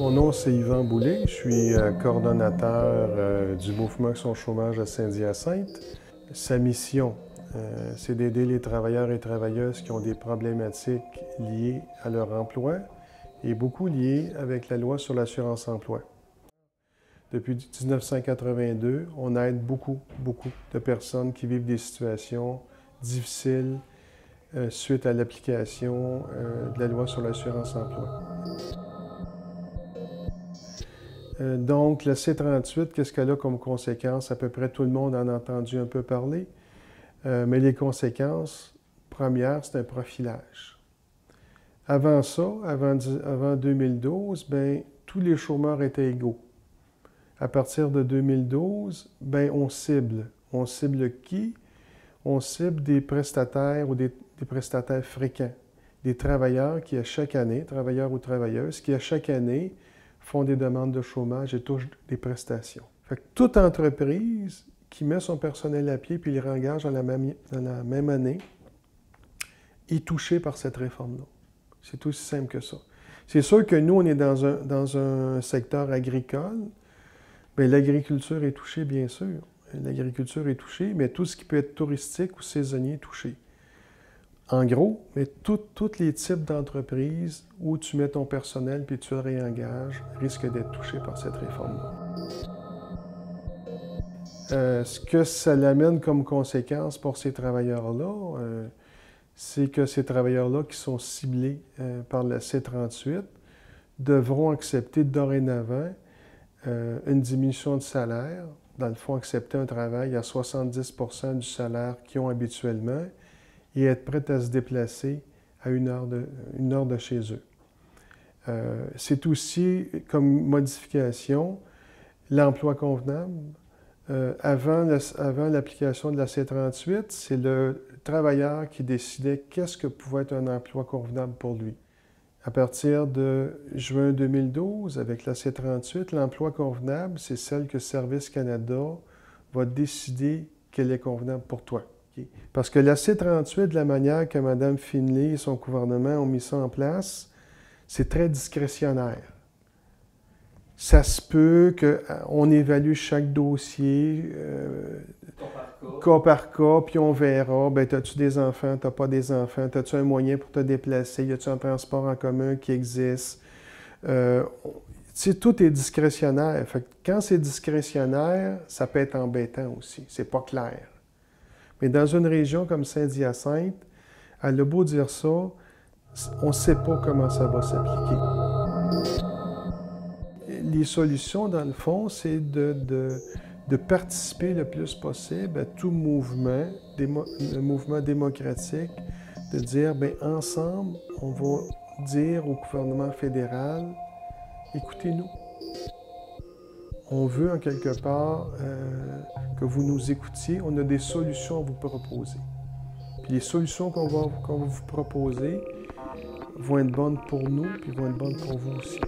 Mon nom, c'est Yvan Boulay. Je suis coordonnateur du Mouvement Action Chômage à Saint-Hyacinthe. Sa mission, c'est d'aider les travailleurs et travailleuses qui ont des problématiques liées à leur emploi et beaucoup liées avec la loi sur l'assurance-emploi. Depuis 1982, on aide beaucoup de personnes qui vivent des situations difficiles suite à l'application de la loi sur l'assurance-emploi. Donc, le C-38, qu'est-ce qu'elle a comme conséquence? À peu près tout le monde en a entendu un peu parler. Mais les conséquences premières, c'est un profilage. Avant ça, avant 2012, bien, tous les chômeurs étaient égaux. À partir de 2012, bien, on cible. On cible qui? On cible des prestataires ou des prestataires fréquents. Des travailleurs qui, à chaque année, travailleurs ou travailleuses, qui, à chaque année, font des demandes de chômage et touchent des prestations. Fait que toute entreprise qui met son personnel à pied puis les réengage dans la même année est touchée par cette réforme-là. C'est aussi simple que ça. C'est sûr que nous, on est dans un secteur agricole. Bien, l'agriculture est touchée, bien sûr. L'agriculture est touchée, mais tout ce qui peut être touristique ou saisonnier est touché. En gros, mais tous les types d'entreprises où tu mets ton personnel puis tu le réengages risquent d'être touchés par cette réforme-là. Ce que ça l'amène comme conséquence pour ces travailleurs-là, c'est que ces travailleurs-là qui sont ciblés par la C-38 devront accepter dorénavant une diminution de salaire, dans le fond, accepter un travail à 70% du salaire qu'ils ont habituellement et être prêts à se déplacer à une heure de chez eux. C'est aussi, comme modification, l'emploi convenable. Avant l'application de la C-38, c'est le travailleur qui décidait qu'est-ce que pouvait être un emploi convenable pour lui. À partir de juin 2012, avec la C-38, l'emploi convenable, c'est celle que Service Canada va décider qu'elle est convenable pour toi. Okay? Parce que la C-38, de la manière que Mme Finlay et son gouvernement ont mis ça en place, c'est très discrétionnaire. Ça se peut qu'on évalue chaque dossier cas par cas, puis on verra, bien, as-tu des enfants, t'as pas des enfants, as-tu un moyen pour te déplacer, y a-tu un transport en commun qui existe? Tout est discrétionnaire. Fait que quand c'est discrétionnaire, ça peut être embêtant aussi, c'est pas clair. Mais dans une région comme Saint-Hyacinthe, elle a beau dire ça, on ne sait pas comment ça va s'appliquer. Les solutions, dans le fond, c'est de participer le plus possible à tout mouvement, le mouvement démocratique, de dire, bien, ensemble, on va dire au gouvernement fédéral, écoutez-nous. On veut, en quelque part, que vous nous écoutiez. On a des solutions à vous proposer. Puis les solutions qu'on va vous proposer vont être bonnes pour nous, puis vont être bonnes pour vous aussi.